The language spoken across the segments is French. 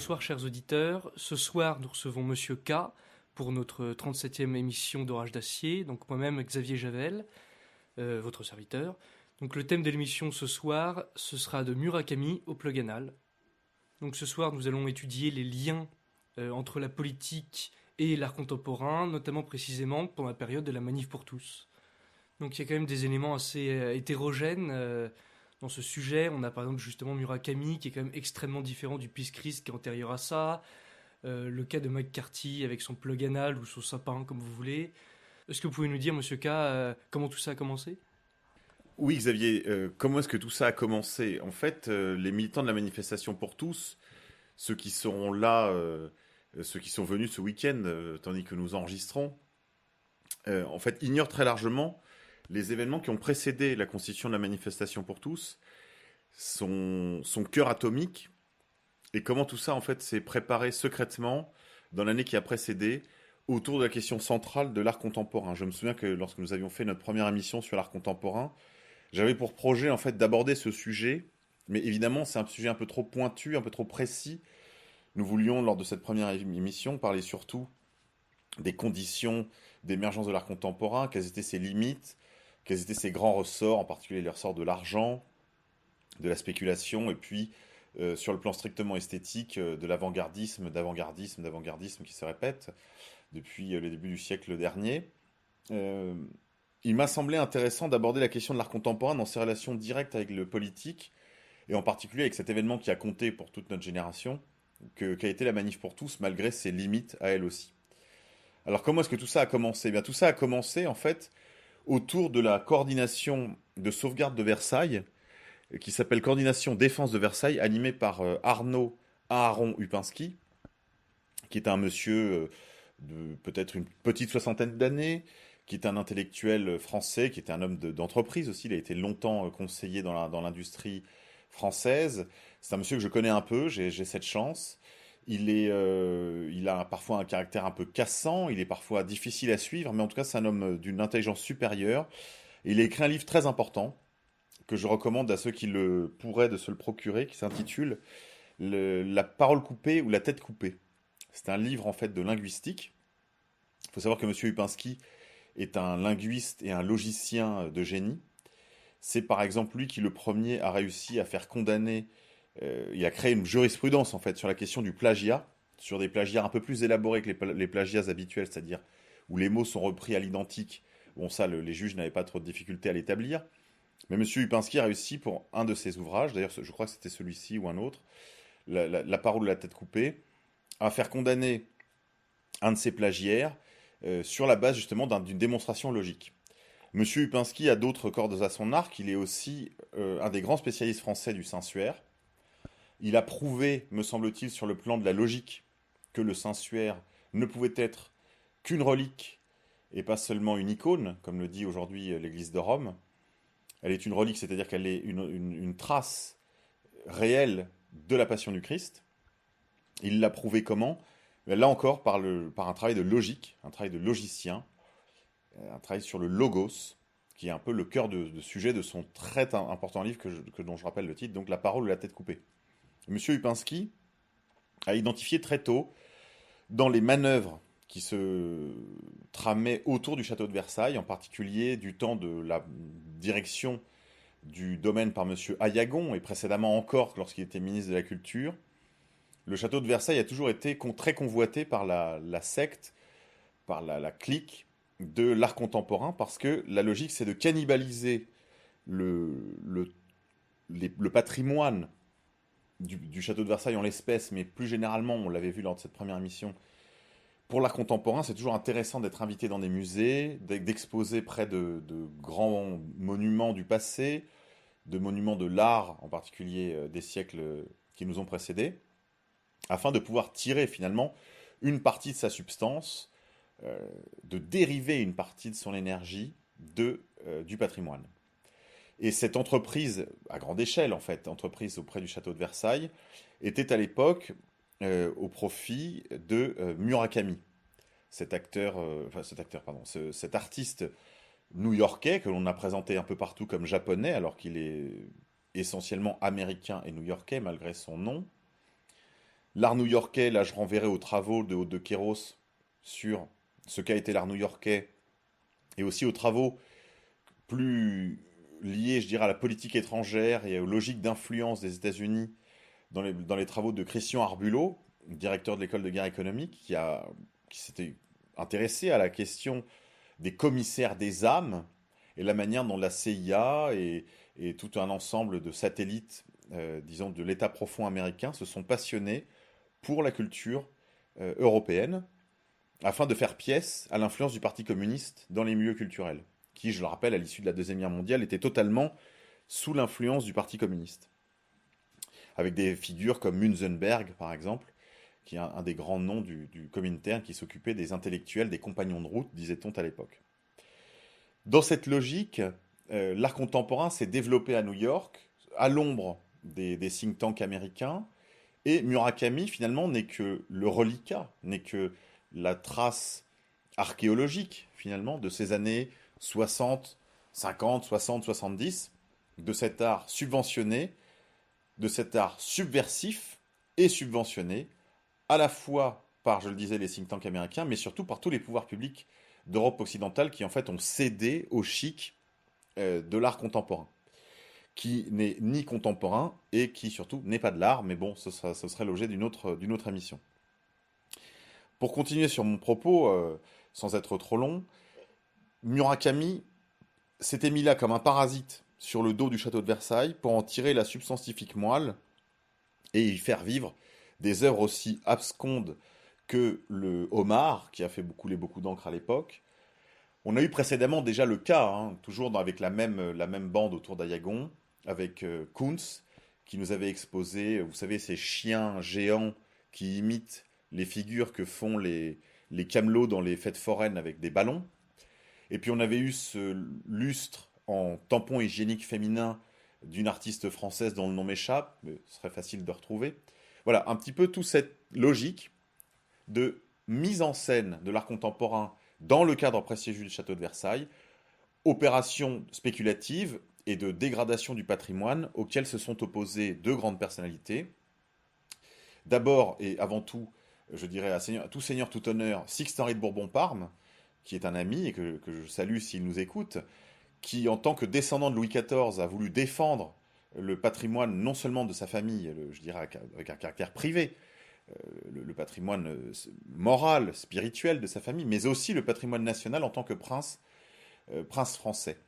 bonsoir chers auditeurs. Ce soir, nous recevons Monsieur K pour notre 37e émission d'Orage d'Acier, donc moi-même Xavier Javel, votre serviteur. Donc le thème de l'émission ce soir, ce sera de Murakami au plug anal. Donc ce soir, nous allons étudier les liens entre la politique et l'art contemporain, notamment précisément pendant la période de la Manif pour tous. Donc il y a quand même des éléments assez hétérogènes dans ce sujet. On a par exemple justement Murakami qui est quand même extrêmement différent du Peace Christ qui est antérieur à ça. Le cas de McCarthy avec son plug anal ou son sapin comme vous voulez. Est-ce que vous pouvez nous dire, Monsieur K, comment tout ça a commencé? Oui, Xavier, comment est-ce que tout ça a commencé? En fait, les militants de la manifestation pour tous, ceux qui seront là, ceux qui sont venus ce week-end, tandis que nous enregistrons, en fait, ignorent très largement les événements qui ont précédé la constitution de la manifestation pour tous, son cœur atomique, et comment tout ça, en fait, s'est préparé secrètement dans l'année qui a précédé, autour de la question centrale de l'art contemporain. Je me souviens que lorsque nous avions fait notre première émission sur l'art contemporain, j'avais pour projet en fait d'aborder ce sujet, mais évidemment c'est un sujet un peu trop pointu, un peu trop précis. Nous voulions lors de cette première émission parler surtout des conditions d'émergence de l'art contemporain, quelles étaient ses limites, quels étaient ses grands ressorts, en particulier les ressorts de l'argent, de la spéculation, et puis sur le plan strictement esthétique, de l'avant-gardisme, d'avant-gardisme qui se répète depuis le début du siècle dernier. Euh, il m'a semblé intéressant d'aborder la question de l'art contemporain dans ses relations directes avec le politique, et en particulier avec cet événement qui a compté pour toute notre génération, qu'a été la Manif pour tous, malgré ses limites à elle aussi. Alors comment est-ce que tout ça a commencé? Eh bien, tout ça a commencé en fait autour de la coordination de sauvegarde de Versailles, qui s'appelle Coordination Défense de Versailles, animée par Arnaud Aharon Upinski, qui est un monsieur de peut-être une petite soixantaine d'années, qui est un intellectuel français, qui était un homme d'entreprise aussi. Il a été longtemps conseiller dans l'industrie française. C'est un monsieur que je connais un peu, j'ai cette chance. Il a parfois un caractère un peu cassant, il est parfois difficile à suivre, mais en tout cas c'est un homme d'une intelligence supérieure. Et il a écrit un livre très important que je recommande à ceux qui le pourraient de se le procurer, qui s'intitule La parole coupée ou la tête coupée. C'est un livre en fait de linguistique. Il faut savoir que monsieur Upinski est un linguiste et un logicien de génie. C'est par exemple lui qui le premier a réussi à faire condamner, il a créé une jurisprudence en fait sur la question du plagiat, sur des plagiats un peu plus élaborés que les plagiats habituels, c'est-à-dire où les mots sont repris à l'identique. Bon ça, les juges n'avaient pas trop de difficultés à l'établir. Mais monsieur Upinski a réussi pour un de ses ouvrages, d'ailleurs je crois que c'était celui-ci ou un autre, la parole de la tête coupée, à faire condamner un de ses plagiaires sur la base justement d'une démonstration logique. Monsieur Upinski a d'autres cordes à son arc, il est aussi un des grands spécialistes français du sensuaire. Il a prouvé, me semble-t-il, sur le plan de la logique, que le sensuaire ne pouvait être qu'une relique et pas seulement une icône, comme le dit aujourd'hui l'Église de Rome. Elle est une relique, c'est-à-dire qu'elle est une trace réelle de la passion du Christ. Il l'a prouvé comment? Là encore, par un travail de logique, un travail de logicien, un travail sur le logos, qui est un peu le cœur de sujet de son très important livre dont je rappelle le titre, donc La parole ou la tête coupée. Monsieur Upinski a identifié très tôt, dans les manœuvres qui se tramaient autour du château de Versailles, en particulier du temps de la direction du domaine par monsieur Ayagon, et précédemment encore lorsqu'il était ministre de la Culture, le château de Versailles a toujours été très convoité par la secte, par la clique de l'art contemporain, parce que la logique, c'est de cannibaliser le patrimoine du château de Versailles en l'espèce, mais plus généralement, on l'avait vu lors de cette première émission, pour l'art contemporain, c'est toujours intéressant d'être invité dans des musées, d'exposer près de grands monuments du passé, de monuments de l'art, en particulier des siècles qui nous ont précédés, afin de pouvoir tirer finalement une partie de sa substance, de dériver une partie de son énergie du patrimoine. Et cette entreprise, à grande échelle en fait, entreprise auprès du château de Versailles, était à l'époque au profit de Murakami, cet artiste new-yorkais que l'on a présenté un peu partout comme japonais, alors qu'il est essentiellement américain et new-yorkais malgré son nom, L'art new-yorkais, là je renverrai aux travaux de Aude de Queiroz sur ce qu'a été l'art new-yorkais et aussi aux travaux plus liés, je dirais, à la politique étrangère et aux logiques d'influence des États-Unis dans les travaux de Christian Arbulot, directeur de l'école de guerre économique, qui s'était intéressé à la question des commissaires des âmes et la manière dont la CIA et tout un ensemble de satellites, disons, de l'État profond américain se sont passionnés pour la culture européenne afin de faire pièce à l'influence du Parti communiste dans les milieux culturels, qui, je le rappelle, à l'issue de la Deuxième Guerre mondiale, était totalement sous l'influence du Parti communiste. Avec des figures comme Münzenberg, par exemple, qui est un des grands noms du Comintern, qui s'occupait des intellectuels, des compagnons de route, disait-on à l'époque. Dans cette logique, l'art contemporain s'est développé à New York, à l'ombre des think tanks américains, et Murakami, finalement, n'est que le reliquat, n'est que la trace archéologique, finalement, de ces années 60, 50, 60, 70, de cet art subventionné, de cet art subversif et subventionné, à la fois par, je le disais, les think tanks américains, mais surtout par tous les pouvoirs publics d'Europe occidentale qui, en fait, ont cédé au chic de l'art contemporain, qui n'est ni contemporain et qui, surtout, n'est pas de l'art, mais bon, ce serait l'objet d'une autre émission. Pour continuer sur mon propos, sans être trop long, Murakami s'était mis là comme un parasite sur le dos du château de Versailles pour en tirer la substantifique moelle et y faire vivre des œuvres aussi abscondes que le Homard, qui a fait couler beaucoup d'encre à l'époque. On a eu précédemment déjà le cas, toujours avec la même bande autour d'Ayagon, avec Kuntz, qui nous avait exposé, vous savez, ces chiens géants qui imitent les figures que font les camelots dans les fêtes foraines avec des ballons. Et puis on avait eu ce lustre en tampon hygiénique féminin d'une artiste française dont le nom m'échappe, mais ce serait facile de retrouver. Voilà, un petit peu toute cette logique de mise en scène de l'art contemporain dans le cadre prestigieux du château de Versailles, opération spéculative et de dégradation du patrimoine auxquelles se sont opposées deux grandes personnalités. D'abord et avant tout, je dirais à tout seigneur, tout honneur, Sixte-Henri de Bourbon-Parme, qui est un ami et que je salue s'il nous écoute, qui en tant que descendant de Louis XIV a voulu défendre le patrimoine non seulement de sa famille, je dirais avec un caractère privé, le patrimoine moral, spirituel de sa famille, mais aussi le patrimoine national en tant que prince français.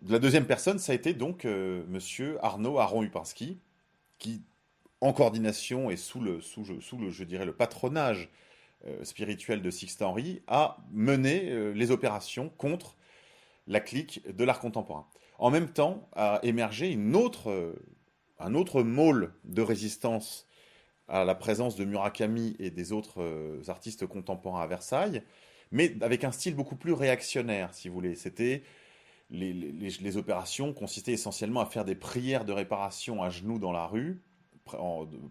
La deuxième personne, ça a été donc monsieur Arnaud Aron-Upinski, qui, en coordination et sous le je dirais, le patronage spirituel de Sixte-Henri, a mené les opérations contre la clique de l'art contemporain. En même temps, a émergé un autre môle de résistance à la présence de Murakami et des autres artistes contemporains à Versailles, mais avec un style beaucoup plus réactionnaire, si vous voulez. C'était les opérations consistaient essentiellement à faire des prières de réparation à genoux dans la rue,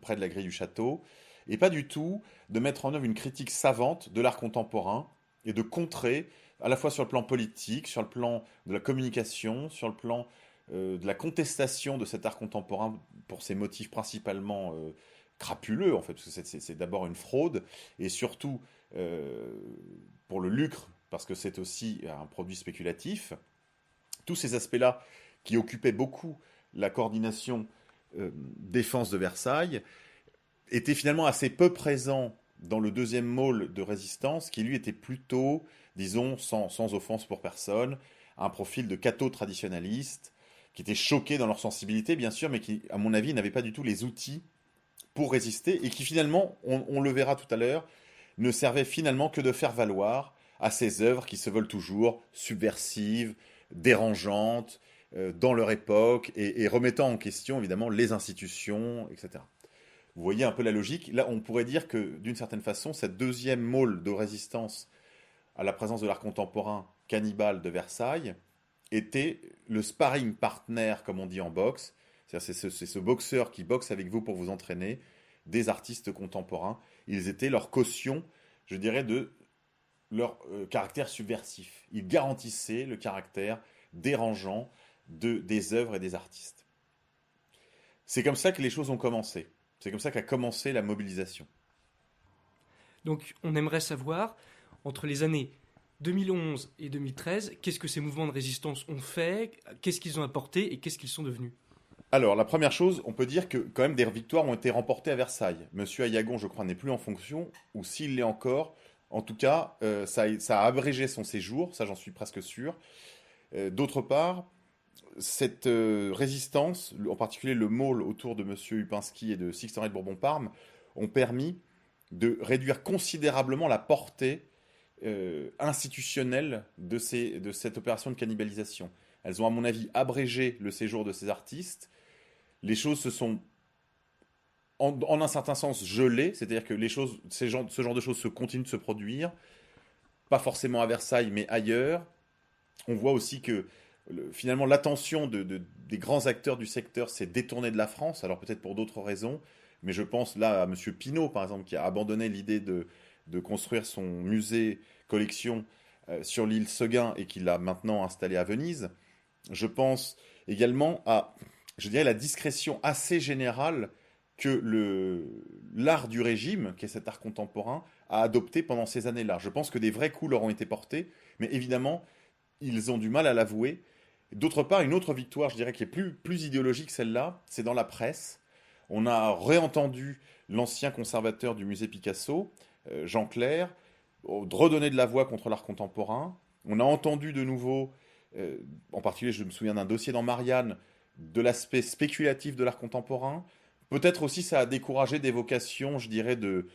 près de la grille du château, et pas du tout de mettre en œuvre une critique savante de l'art contemporain et de contrer, à la fois sur le plan politique, sur le plan de la communication, sur le plan de la contestation de cet art contemporain pour ses motifs principalement crapuleux, en fait, parce que c'est d'abord une fraude, et surtout pour le lucre, parce que c'est aussi un produit spéculatif. Tous ces aspects-là qui occupaient beaucoup la coordination défense de Versailles étaient finalement assez peu présents dans le deuxième môle de résistance, qui lui était plutôt, disons, sans offense pour personne, un profil de catho-traditionnaliste, qui était choqué dans leur sensibilité, bien sûr, mais qui, à mon avis, n'avait pas du tout les outils pour résister, et qui finalement, on le verra tout à l'heure, ne servait finalement que de faire valoir à ces œuvres qui se veulent toujours subversives, dérangeantes, dans leur époque, et remettant en question, évidemment, les institutions, etc. Vous voyez un peu la logique. Là, on pourrait dire que, d'une certaine façon, cette deuxième môle de résistance à la présence de l'art contemporain cannibale de Versailles était le sparring partner, comme on dit en boxe. C'est ce boxeur qui boxe avec vous pour vous entraîner, des artistes contemporains. Ils étaient leur caution, je dirais, de leur caractère subversif. Ils garantissaient le caractère dérangeant des œuvres et des artistes. C'est comme ça que les choses ont commencé. C'est comme ça qu'a commencé la mobilisation. Donc on aimerait savoir, entre les années 2011 et 2013, qu'est-ce que ces mouvements de résistance ont fait, qu'est-ce qu'ils ont apporté et qu'est-ce qu'ils sont devenus. Alors, la première chose, on peut dire que quand même des victoires ont été remportées à Versailles. Monsieur Ayagon, je crois, n'est plus en fonction, ou s'il l'est encore, en tout cas, ça a abrégé son séjour, ça j'en suis presque sûr. D'autre part, cette résistance, en particulier le môle autour de Monsieur Upinski et de Sixte-Henri de Bourbon-Parme, ont permis de réduire considérablement la portée institutionnelle de cette opération de cannibalisation. Elles ont, à mon avis, abrégé le séjour de ces artistes. Les choses se sont, en un certain sens, gelées, c'est-à-dire que ce genre de choses se continuent de se produire, pas forcément à Versailles, mais ailleurs. On voit aussi que finalement l'attention des grands acteurs du secteur s'est détournée de la France, alors peut-être pour d'autres raisons, mais je pense là à Monsieur Pinault, par exemple, qui a abandonné l'idée de construire son musée collection sur l'île Seguin et qui l'a maintenant installé à Venise. Je pense également à, je dirais, la discrétion assez générale que l'art du régime, qui est cet art contemporain, a adopté pendant ces années-là. Je pense que des vrais coups leur ont été portés, mais évidemment, ils ont du mal à l'avouer. D'autre part, une autre victoire, je dirais, qui est plus idéologique, celle-là, c'est dans la presse. On a réentendu l'ancien conservateur du musée Picasso, Jean Clair, redonner de la voix contre l'art contemporain. On a entendu de nouveau, en particulier, je me souviens d'un dossier dans Marianne, de l'aspect spéculatif de l'art contemporain. Peut-être aussi ça a découragé des vocations, je dirais, de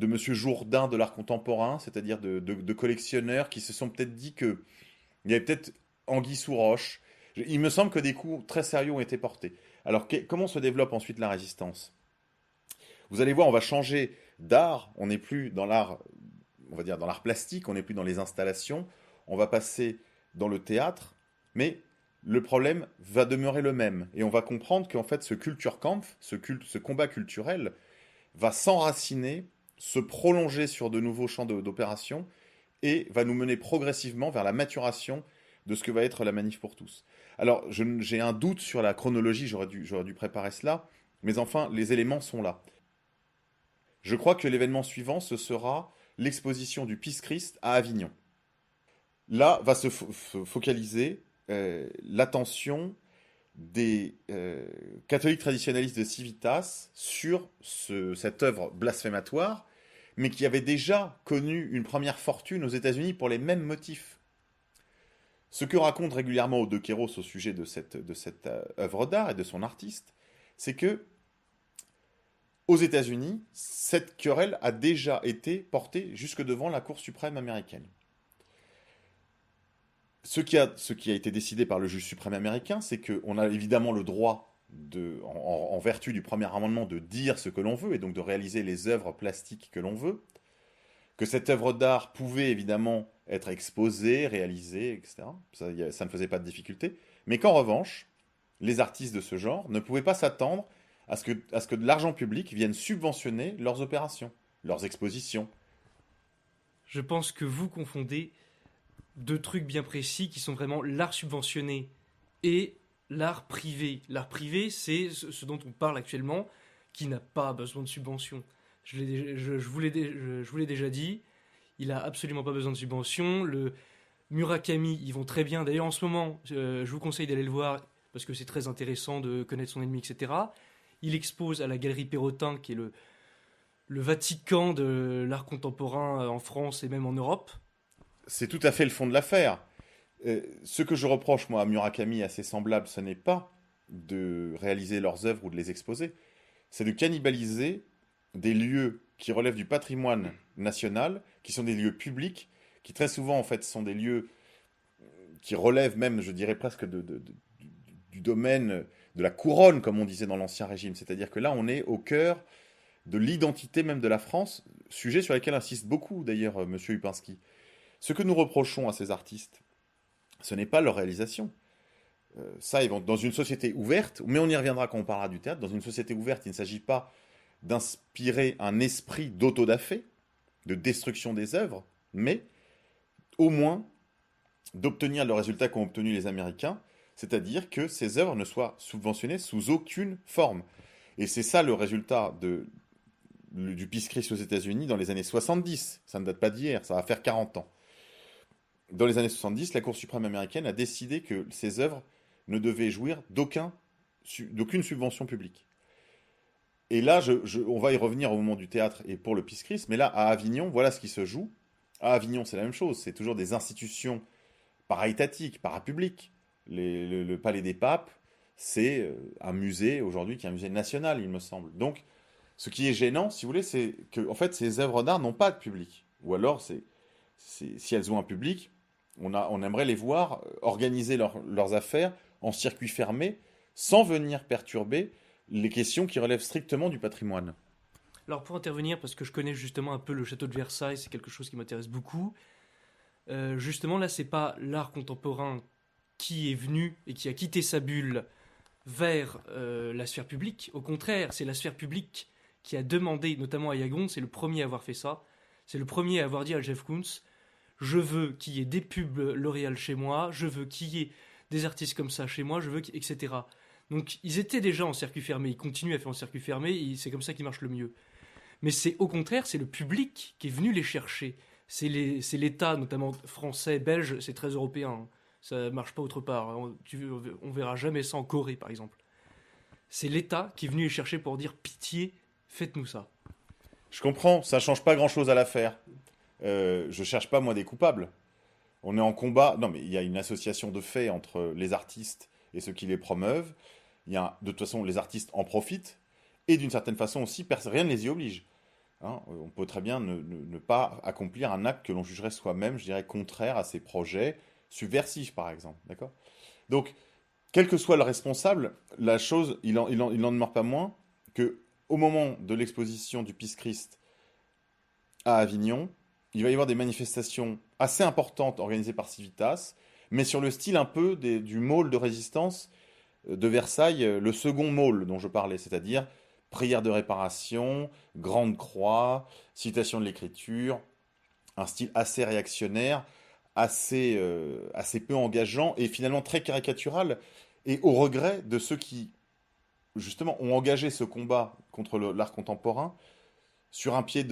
Monsieur Jourdain de l'art contemporain, c'est-à-dire de collectionneurs qui se sont peut-être dit qu'il y avait peut-être anguille sous roche. Il me semble que des coups très sérieux ont été portés. Alors, comment se développe ensuite la résistance? Vous allez voir, on va changer d'art. On n'est plus dans l'art, on va dire dans l'art plastique, on n'est plus dans les installations. On va passer dans le théâtre, mais le problème va demeurer le même. Et on va comprendre qu'en fait, ce Kulturkampf, ce combat culturel, va s'enraciner, se prolonger sur de nouveaux champs d'opération et va nous mener progressivement vers la maturation de ce que va être la Manif pour tous. Alors, j'ai un doute sur la chronologie, j'aurais dû préparer cela, mais enfin, les éléments sont là. Je crois que l'événement suivant, ce sera l'exposition du Peace Christ à Avignon. Là va se focaliser l'attention des catholiques traditionnalistes de Civitas sur cette œuvre blasphématoire, mais qui avait déjà connu une première fortune aux États-Unis pour les mêmes motifs. Ce que raconte régulièrement Odo Kéros au sujet de cette œuvre d'art et de son artiste, c'est que aux États-Unis, cette querelle a déjà été portée jusque devant la Cour suprême américaine. Ce qui a été décidé par le juge suprême américain, c'est qu'on a évidemment le droit, en vertu du premier amendement, de dire ce que l'on veut et donc de réaliser les œuvres plastiques que l'on veut, que cette œuvre d'art pouvait évidemment être exposée, réalisée, etc. Ça ne faisait pas de difficulté. Mais qu'en revanche, les artistes de ce genre ne pouvaient pas s'attendre à ce que de l'argent public vienne subventionner leurs opérations, leurs expositions. Je pense que vous confondez deux trucs bien précis qui sont vraiment l'art subventionné et l'art privé. L'art privé, c'est ce dont on parle actuellement, qui n'a pas besoin de subvention. Je vous l'ai déjà dit, il a absolument pas besoin de subvention. Le Murakami, ils vont très bien. D'ailleurs, en ce moment, je vous conseille d'aller le voir parce que c'est très intéressant de connaître son ennemi, etc. Il expose à la Galerie Perrotin, qui est le Vatican de l'art contemporain en France et même en Europe. C'est tout à fait le fond de l'affaire. Ce que je reproche, moi, à Murakami et à ses semblables, ce n'est pas de réaliser leurs œuvres ou de les exposer, c'est de cannibaliser des lieux qui relèvent du patrimoine national, qui sont des lieux publics, qui très souvent, en fait, sont des lieux qui relèvent même, je dirais presque du domaine de la couronne, comme on disait dans l'Ancien Régime. C'est-à-dire que là, on est au cœur de l'identité même de la France, sujet sur lequel insiste beaucoup, d'ailleurs, M. Upinski. Ce que nous reprochons à ces artistes, ce n'est pas leur réalisation. Ça, ils vont dans une société ouverte, mais on y reviendra quand on parlera du théâtre. Dans une société ouverte, il ne s'agit pas d'inspirer un esprit d'autodafé, de destruction des œuvres, mais au moins d'obtenir le résultat qu'ont obtenu les Américains, c'est-à-dire que ces œuvres ne soient subventionnées sous aucune forme. Et c'est ça le résultat du Peace Christ aux États-Unis dans les années 70. Ça ne date pas d'hier, ça va faire 40 ans. Dans les années 70, la Cour suprême américaine a décidé que ces œuvres ne devaient jouir d'aucune subvention publique. Et là, on va y revenir au moment du théâtre et pour le Peace Christ, mais là, à Avignon, voilà ce qui se joue. À Avignon, c'est la même chose, c'est toujours des institutions para-étatiques, para-publiques. Le Palais des Papes, c'est un musée aujourd'hui qui est un musée national, il me semble. Donc, ce qui est gênant, si vous voulez, c'est que en fait, ces œuvres d'art n'ont pas de public. Ou alors, si elles ont un public, on aimerait les voir organiser leurs affaires en circuit fermé, sans venir perturber les questions qui relèvent strictement du patrimoine. Alors pour intervenir, parce que je connais justement un peu le château de Versailles, c'est quelque chose qui m'intéresse beaucoup. Justement là, c'est pas l'art contemporain qui est venu et qui a quitté sa bulle vers la sphère publique. Au contraire, c'est la sphère publique qui a demandé, notamment à Yagon, c'est le premier à avoir fait ça. C'est le premier à avoir dit à Jeff Koons, je veux qu'il y ait des pubs L'Oréal chez moi, je veux qu'il y ait des artistes comme ça chez moi, etc. Donc ils étaient déjà en circuit fermé, ils continuent à faire en circuit fermé, et c'est comme ça qu'ils marchent le mieux. Mais c'est au contraire, c'est le public qui est venu les chercher. C'est l'État, notamment français, belge, c'est très européen. Hein. Ça marche pas autre part. On verra jamais ça en Corée, par exemple. C'est l'État qui est venu les chercher pour dire pitié, faites-nous ça. Je comprends, ça change pas grand-chose à l'affaire. Je cherche pas, moi, des coupables. On est en combat. Non, mais il y a une association de faits entre les artistes et ceux qui les promeuvent. De toute façon, les artistes en profitent. Et d'une certaine façon aussi, rien ne les y oblige. Hein, on peut très bien ne pas accomplir un acte que l'on jugerait soi-même, je dirais, contraire à ses projets, subversifs par exemple. D'accord ? Donc, quel que soit le responsable, la chose, il n'en demeure pas moins que au moment de l'exposition du Peace Christ à Avignon, il va y avoir des manifestations assez importantes organisées par Civitas, mais sur le style un peu du môle de résistance de Versailles, le second môle dont je parlais, c'est-à-dire prière de réparation, grande croix, citation de l'écriture, un style assez réactionnaire, assez peu engageant et finalement très caricatural, et au regret de ceux qui, justement, ont engagé ce combat contre l'art contemporain sur un pied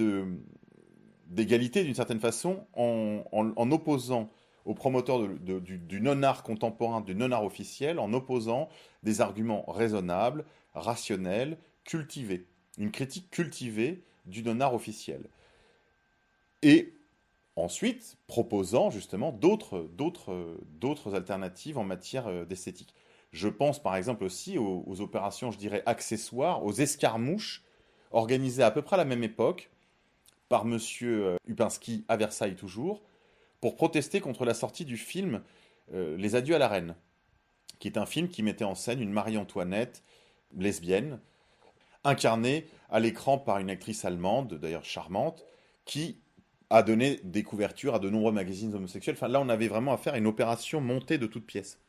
d'égalité d'une certaine façon, en opposant aux promoteurs du non-art contemporain, du non-art officiel, en opposant des arguments raisonnables, rationnels, cultivés. Une critique cultivée du non-art officiel. Et ensuite, proposant justement d'autres alternatives en matière d'esthétique. Je pense par exemple aussi aux opérations, je dirais, accessoires, aux escarmouches, organisées à peu près à la même époque, par M. Upinski, à Versailles toujours, pour protester contre la sortie du film Les Adieux à la Reine, qui est un film qui mettait en scène une Marie-Antoinette lesbienne, incarnée à l'écran par une actrice allemande, d'ailleurs charmante, qui a donné des couvertures à de nombreux magazines homosexuels. Enfin, là, on avait vraiment affaire à une opération montée de toutes pièces,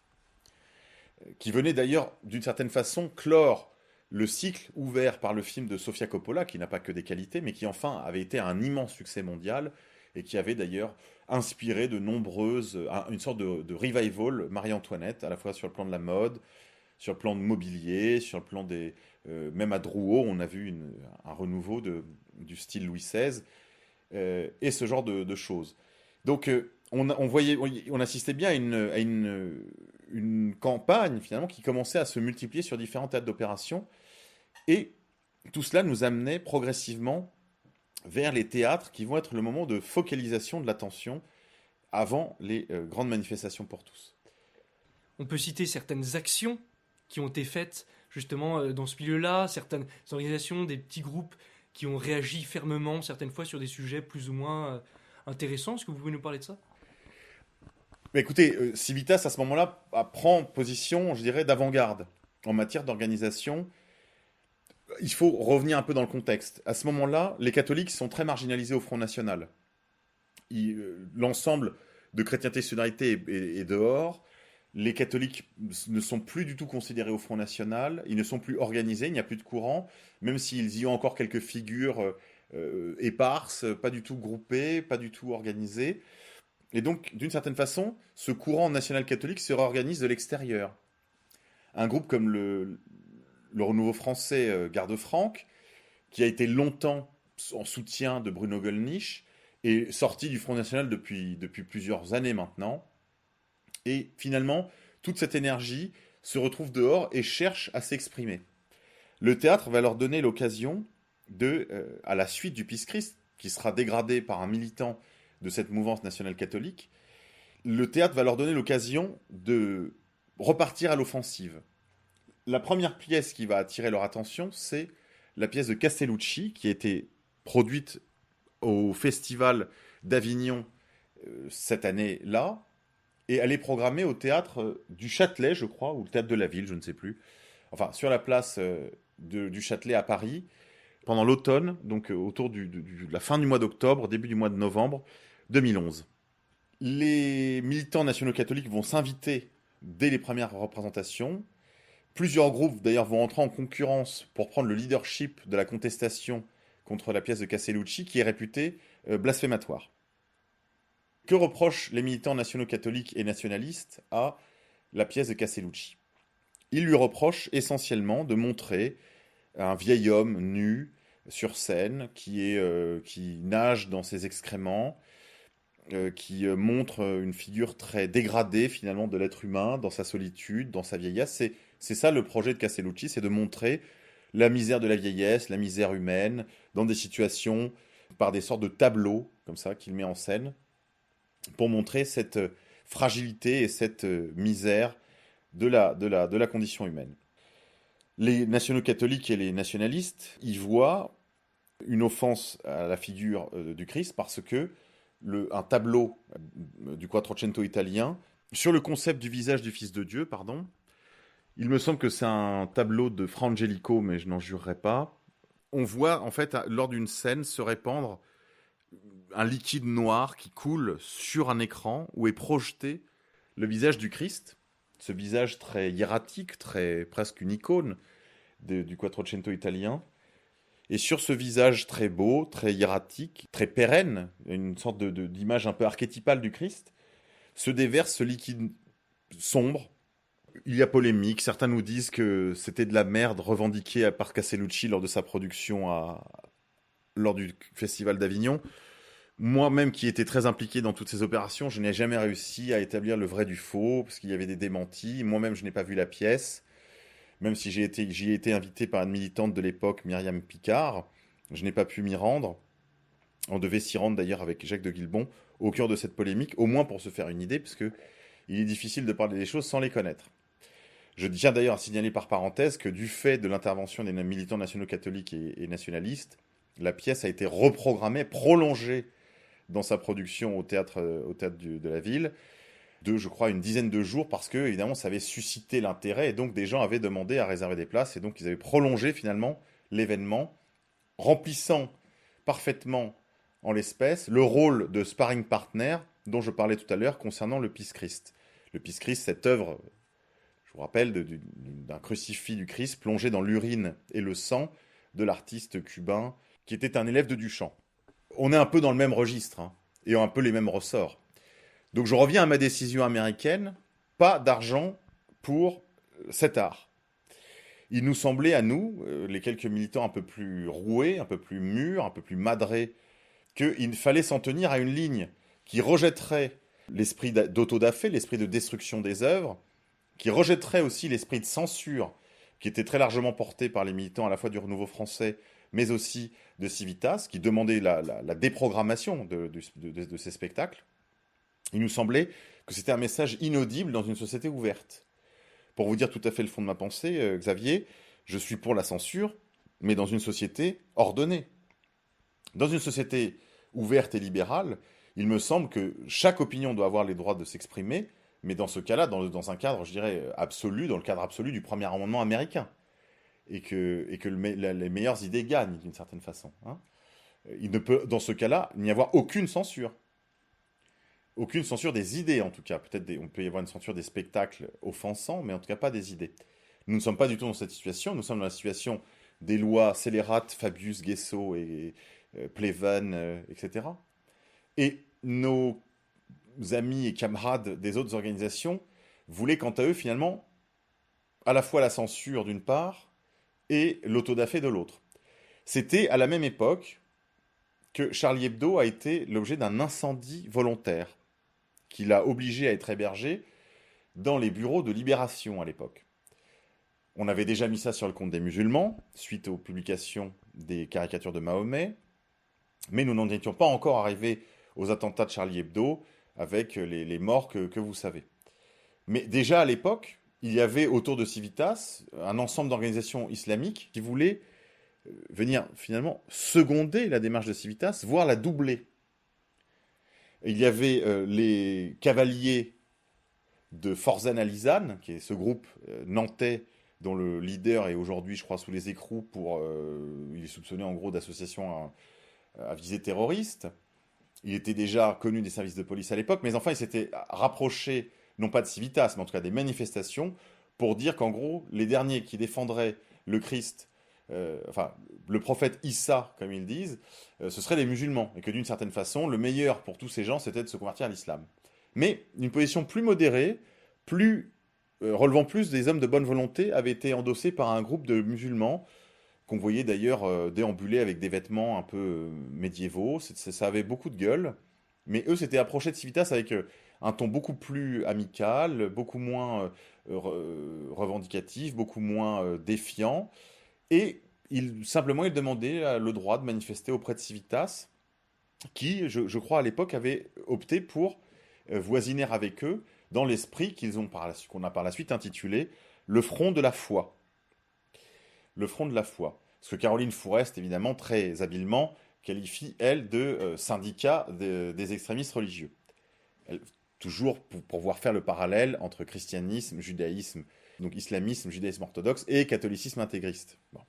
qui venait d'ailleurs, d'une certaine façon, clore le cycle ouvert par le film de Sofia Coppola, qui n'a pas que des qualités, mais qui enfin avait été un immense succès mondial, et qui avait d'ailleurs inspiré une sorte de revival Marie-Antoinette, à la fois sur le plan de la mode, sur le plan de mobilier, sur le plan même à Drouot, on a vu un renouveau du style Louis XVI, et ce genre de choses. Donc on assistait bien à une campagne finalement qui commençait à se multiplier sur différents théâtres d'opération, et tout cela nous amenait progressivement vers les théâtres qui vont être le moment de focalisation de l'attention avant les grandes manifestations pour tous. On peut citer certaines actions qui ont été faites justement dans ce milieu-là, certaines organisations, des petits groupes qui ont réagi fermement certaines fois sur des sujets plus ou moins intéressants. Est-ce que vous pouvez nous parler de ça ? Mais écoutez, Civitas à ce moment-là prend position, je dirais, d'avant-garde en matière d'organisation. Il faut revenir un peu dans le contexte. À ce moment-là, les catholiques sont très marginalisés au Front National. L'ensemble de Chrétienté Solidarité est dehors. Les catholiques ne sont plus du tout considérés au Front National. Ils ne sont plus organisés, il n'y a plus de courant. Même s'ils y ont encore quelques figures éparses, pas du tout groupées, pas du tout organisées. Et donc, d'une certaine façon, ce courant national catholique se réorganise de l'extérieur. Un groupe comme le le Renouveau Français Garde Franque, qui a été longtemps en soutien de Bruno Gollnisch, est sorti du Front National depuis plusieurs années maintenant. Et finalement, toute cette énergie se retrouve dehors et cherche à s'exprimer. Le théâtre va leur donner l'occasion à la suite du Pisse-Christ, qui sera dégradé par un militant de cette mouvance nationale catholique, le théâtre va leur donner l'occasion de repartir à l'offensive. La première pièce qui va attirer leur attention, c'est la pièce de Castellucci, qui a été produite au Festival d'Avignon cette année-là, et elle est programmée au théâtre du Châtelet, je crois, ou le théâtre de la Ville, je ne sais plus. Enfin, sur la place du Châtelet à Paris, pendant l'automne, donc autour de la fin du mois d'octobre, début du mois de novembre 2011. Les militants nationaux catholiques vont s'inviter dès les premières représentations. Plusieurs groupes, d'ailleurs, vont entrer en concurrence pour prendre le leadership de la contestation contre la pièce de Castellucci, qui est réputée blasphématoire. Que reprochent les militants nationaux catholiques et nationalistes à la pièce de Castellucci? Ils lui reprochent essentiellement de montrer un vieil homme nu sur scène qui nage dans ses excréments, qui montre une figure très dégradée finalement de l'être humain dans sa solitude, dans sa vieillesse. C'est ça le projet de Castellucci, c'est de montrer la misère de la vieillesse, la misère humaine, dans des situations, par des sortes de tableaux, comme ça, qu'il met en scène, pour montrer cette fragilité et cette misère de la condition humaine. Les nationaux catholiques et les nationalistes y voient une offense à la figure du Christ parce que un tableau du Quattrocento italien sur le concept du visage du Fils de Dieu, pardon. Il me semble que c'est un tableau de Fra Angelico, mais je n'en jurerai pas. On voit en fait lors d'une scène se répandre un liquide noir qui coule sur un écran où est projeté le visage du Christ, ce visage très hiératique, presque une icône du Quattrocento italien. Et sur ce visage très beau, très hiératique, très pérenne, une sorte d'image un peu archétypale du Christ, se déverse ce liquide sombre. Il y a polémique, certains nous disent que c'était de la merde revendiquée par Castellucci lors de sa production lors du Festival d'Avignon. Moi-même qui étais très impliqué dans toutes ces opérations, je n'ai jamais réussi à établir le vrai du faux, parce qu'il y avait des démentis. Moi-même, je n'ai pas vu la pièce. Même si j'y ai été invité par une militante de l'époque, Myriam Picard, je n'ai pas pu m'y rendre. On devait s'y rendre d'ailleurs avec Jacques de Guilbon, au cœur de cette polémique, au moins pour se faire une idée, parce qu'il est difficile de parler des choses sans les connaître. Je tiens d'ailleurs à signaler par parenthèse que du fait de l'intervention des militants nationaux catholiques et nationalistes, la pièce a été reprogrammée, prolongée dans sa production au théâtre de la Ville, je crois, une dizaine de jours, parce que, évidemment, ça avait suscité l'intérêt, et donc des gens avaient demandé à réserver des places, et donc ils avaient prolongé, finalement, l'événement, remplissant parfaitement, en l'espèce, le rôle de sparring partner dont je parlais tout à l'heure concernant le Pisse-Christ. Le Pisse-Christ, cette œuvre, je vous rappelle, d'un crucifix du Christ plongé dans l'urine et le sang de l'artiste cubain, qui était un élève de Duchamp. On est un peu dans le même registre, hein, et un peu les mêmes ressorts. Donc je reviens à ma décision américaine, pas d'argent pour cet art. Il nous semblait à nous, les quelques militants un peu plus roués, un peu plus mûrs, un peu plus madrés, qu'il fallait s'en tenir à une ligne qui rejetterait l'esprit d'autodafé, l'esprit de destruction des œuvres, qui rejetterait aussi l'esprit de censure qui était très largement porté par les militants à la fois du Renouveau Français, mais aussi de Civitas, qui demandait la déprogrammation de ces spectacles. Il nous semblait que c'était un message inaudible dans une société ouverte. Pour vous dire tout à fait le fond de ma pensée, Xavier, je suis pour la censure, mais dans une société ordonnée. Dans une société ouverte et libérale, il me semble que chaque opinion doit avoir les droits de s'exprimer, mais dans ce cas-là, dans un cadre, je dirais, absolu, dans le cadre absolu du premier amendement américain. Et que les meilleures idées gagnent, d'une certaine façon. Hein. Il ne peut, dans ce cas-là, n'y avoir aucune censure. Aucune censure des idées, en tout cas. Peut-être on peut y avoir une censure des spectacles offensants, mais en tout cas pas des idées. Nous ne sommes pas du tout dans cette situation. Nous sommes dans la situation des lois scélérates, Fabius, Guesso et Pleven, etc. Et nos amis et camarades des autres organisations voulaient, quant à eux, finalement, à la fois la censure d'une part, et l'autodafé de l'autre. C'était à la même époque que Charlie Hebdo a été l'objet d'un incendie volontaire qui l'a obligé à être hébergé dans les bureaux de Libération à l'époque. On avait déjà mis ça sur le compte des musulmans, suite aux publications des caricatures de Mahomet, mais nous n'en étions pas encore arrivés aux attentats de Charlie Hebdo avec les morts que vous savez. Mais déjà à l'époque, il y avait autour de Civitas un ensemble d'organisations islamiques qui voulaient venir finalement seconder la démarche de Civitas, voire la doubler. Il y avait les cavaliers de Forzan Alizane, qui est ce groupe nantais dont le leader est aujourd'hui, je crois, sous les écrous il est soupçonné en gros d'association à visée terroriste. Il était déjà connu des services de police à l'époque, mais enfin il s'était rapproché, non pas de Civitas, mais en tout cas des manifestations, pour dire qu'en gros, les derniers qui défendraient le Christ, le prophète Issa, comme ils disent, ce seraient les musulmans, et que d'une certaine façon, le meilleur pour tous ces gens, c'était de se convertir à l'islam. Mais une position plus modérée, relevant plus des hommes de bonne volonté, avait été endossée par un groupe de musulmans, qu'on voyait d'ailleurs déambuler avec des vêtements un peu médiévaux. Ça avait beaucoup de gueule, mais eux s'étaient approchés de Civitas avec un ton beaucoup plus amical, beaucoup moins revendicatif, beaucoup moins défiant, et simplement ils demandaient le droit de manifester auprès de Civitas, qui, je crois à l'époque, avait opté pour voisiner avec eux dans l'esprit qu'on a par la suite intitulé le front de la foi. Le front de la foi. Ce que Caroline Fourest, évidemment, très habilement, qualifie, elle, de syndicat des extrémistes religieux. Toujours pour pouvoir faire le parallèle entre christianisme, judaïsme, donc islamisme, judaïsme orthodoxe et catholicisme intégriste. Bon.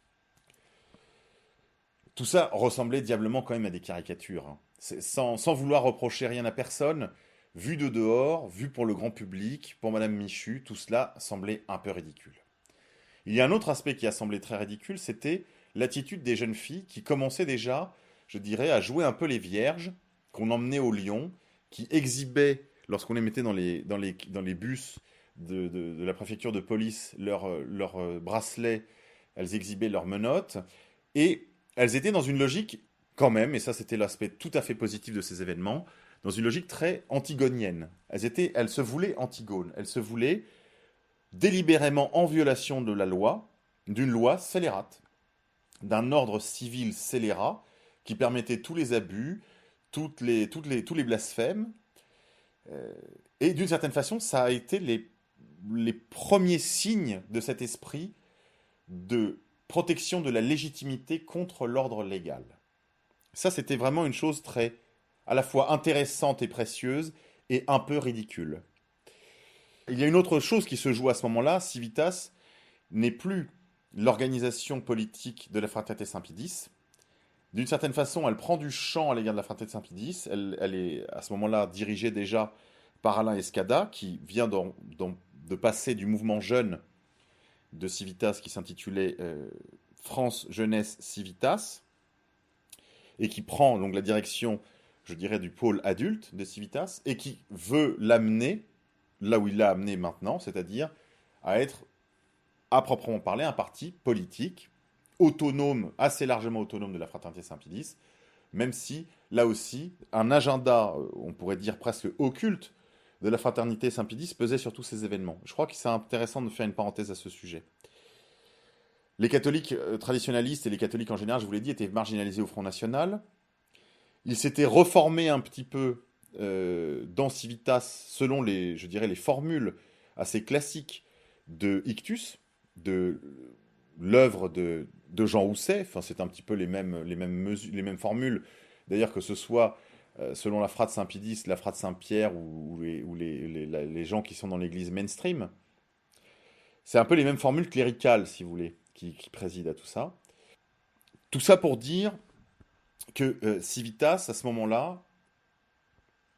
Tout ça ressemblait diablement quand même à des caricatures. Hein. Sans vouloir reprocher rien à personne, vu de dehors, vu pour le grand public, pour Madame Michu, tout cela semblait un peu ridicule. Il y a un autre aspect qui a semblé très ridicule, c'était l'attitude des jeunes filles qui commençaient déjà, je dirais, à jouer un peu les vierges, qu'on emmenait au Lion, qui exhibaient, lorsqu'on les mettait dans les bus de la préfecture de police, leurs bracelets, elles exhibaient leurs menottes, et elles étaient dans une logique, quand même, et ça c'était l'aspect tout à fait positif de ces événements, dans une logique très antigonienne. Elles se voulaient antigones, elles se voulaient délibérément en violation de la loi, d'une loi scélérate, d'un ordre civil scélérat qui permettait tous les abus, tous les blasphèmes. Et d'une certaine façon, ça a été les premiers signes de cet esprit de protection de la légitimité contre l'ordre légal. Ça, c'était vraiment une chose très, à la fois intéressante et précieuse, et un peu ridicule. Il y a une autre chose qui se joue à ce moment-là. Civitas n'est plus l'organisation politique de la Fraternité Saint-Pie-X. D'une certaine façon, elle prend du champ à l'égard de la Fraternité Saint-Pie-X. Elle est à ce moment-là dirigée déjà par Alain Escada, qui vient de passer du mouvement jeune de Civitas qui s'intitulait France Jeunesse Civitas, et qui prend donc la direction, je dirais, du pôle adulte de Civitas, et qui veut l'amener là où il l'a amené maintenant, c'est-à-dire à être, à proprement parler, un parti politique, autonome, assez largement autonome de la Fraternité Saint-Pie-X, même si, là aussi, un agenda, on pourrait dire presque occulte, de la Fraternité Saint-Pie-X pesait sur tous ces événements. Je crois que c'est intéressant de faire une parenthèse à ce sujet. Les catholiques traditionnalistes et les catholiques en général, je vous l'ai dit, étaient marginalisés au Front National. Ils s'étaient reformés un petit peu dans Civitas selon les formules assez classiques de Ictus, de l'œuvre de Jean Housset. Enfin, c'est un petit peu les mêmes formules. D'ailleurs, que ce soit selon la frate Saint-Pie-X, la frate Saint-Pierre ou les gens qui sont dans l'église mainstream. C'est un peu les mêmes formules cléricales, si vous voulez, qui président à tout ça. Tout ça pour dire que Civitas, à ce moment-là,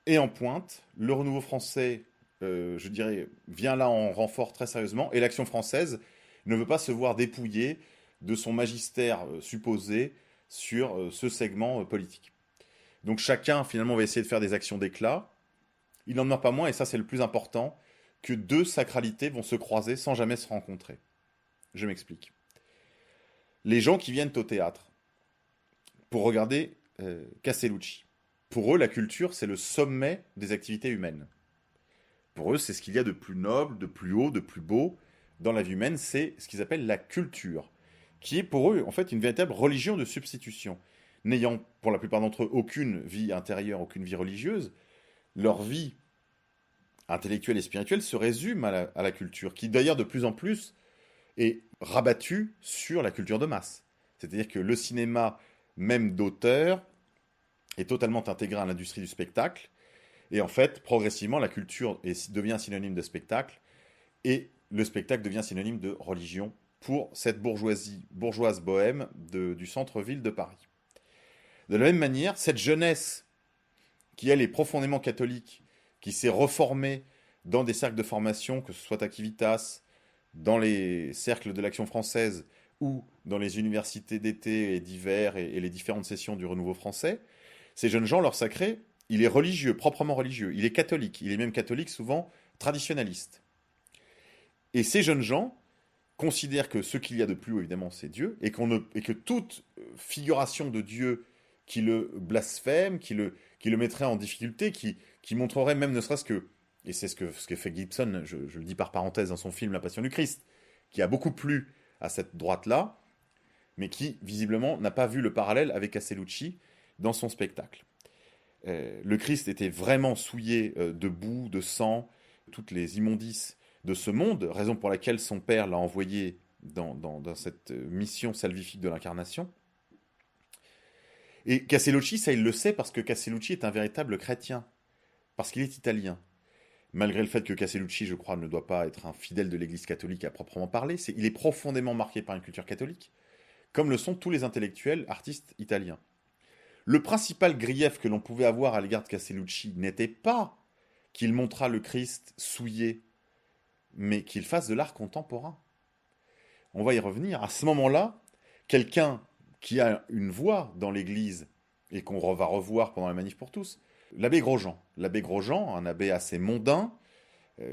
est en pointe. Le renouveau français, je dirais, vient là en renfort très sérieusement. Et l'Action française ne veut pas se voir dépouillée de son magistère supposé sur ce segment politique. Donc chacun, finalement, va essayer de faire des actions d'éclat. Il n'en demeure pas moins, et ça c'est le plus important, que deux sacralités vont se croiser sans jamais se rencontrer. Je m'explique. les gens qui viennent au théâtre pour regarder Castellucci. Pour eux, la culture, c'est le sommet des activités humaines. Pour eux, c'est ce qu'il y a de plus noble, de plus haut, de plus beau dans la vie humaine, c'est ce qu'ils appellent la culture, qui est pour eux, en fait, une véritable religion de substitution. N'ayant, pour la plupart d'entre eux, aucune vie intérieure, aucune vie religieuse, leur vie intellectuelle et spirituelle se résume à la culture, qui d'ailleurs, de plus en plus, est rabattue sur la culture de masse. C'est-à-dire que le cinéma, même d'auteur, est totalement intégré à l'industrie du spectacle. Et en fait, progressivement, la culture devient synonyme de spectacle et le spectacle devient synonyme de religion pour cette bourgeoise bohème du centre-ville de Paris. De la même manière, cette jeunesse qui, elle, est profondément catholique, qui s'est reformée dans des cercles de formation, que ce soit à Civitas, dans les cercles de l'Action française ou dans les universités d'été et d'hiver et les différentes sessions du Renouveau français, ces jeunes gens, leur sacré, il est religieux, proprement religieux. Il est catholique. Il est même catholique, souvent traditionnaliste. Et ces jeunes gens considèrent que ce qu'il y a de plus haut, évidemment, c'est Dieu, et que toute figuration de Dieu qui le blasphème, qui le mettrait en difficulté, qui montrerait même ne serait-ce que, et c'est ce que fait Gibson, je le dis par parenthèse dans son film La Passion du Christ, qui a beaucoup plu à cette droite-là, mais qui, visiblement, n'a pas vu le parallèle avec Castellucci dans son spectacle. Le Christ était vraiment souillé de boue, de sang, toutes les immondices de ce monde, raison pour laquelle son père l'a envoyé dans cette mission salvifique de l'incarnation. Et Castellucci, ça il le sait parce que Castellucci est un véritable chrétien, parce qu'il est italien. Malgré le fait que Castellucci, je crois, ne doit pas être un fidèle de l'Église catholique à proprement parler, il est profondément marqué par une culture catholique, comme le sont tous les intellectuels, artistes italiens. Le principal grief que l'on pouvait avoir à l'égard de Castellucci n'était pas qu'il montrât le Christ souillé, mais qu'il fasse de l'art contemporain. On va y revenir. À ce moment-là, quelqu'un qui a une voix dans l'Église, et qu'on va revoir pendant la Manif pour tous, l'abbé Grosjean. L'abbé Grosjean, un abbé assez mondain,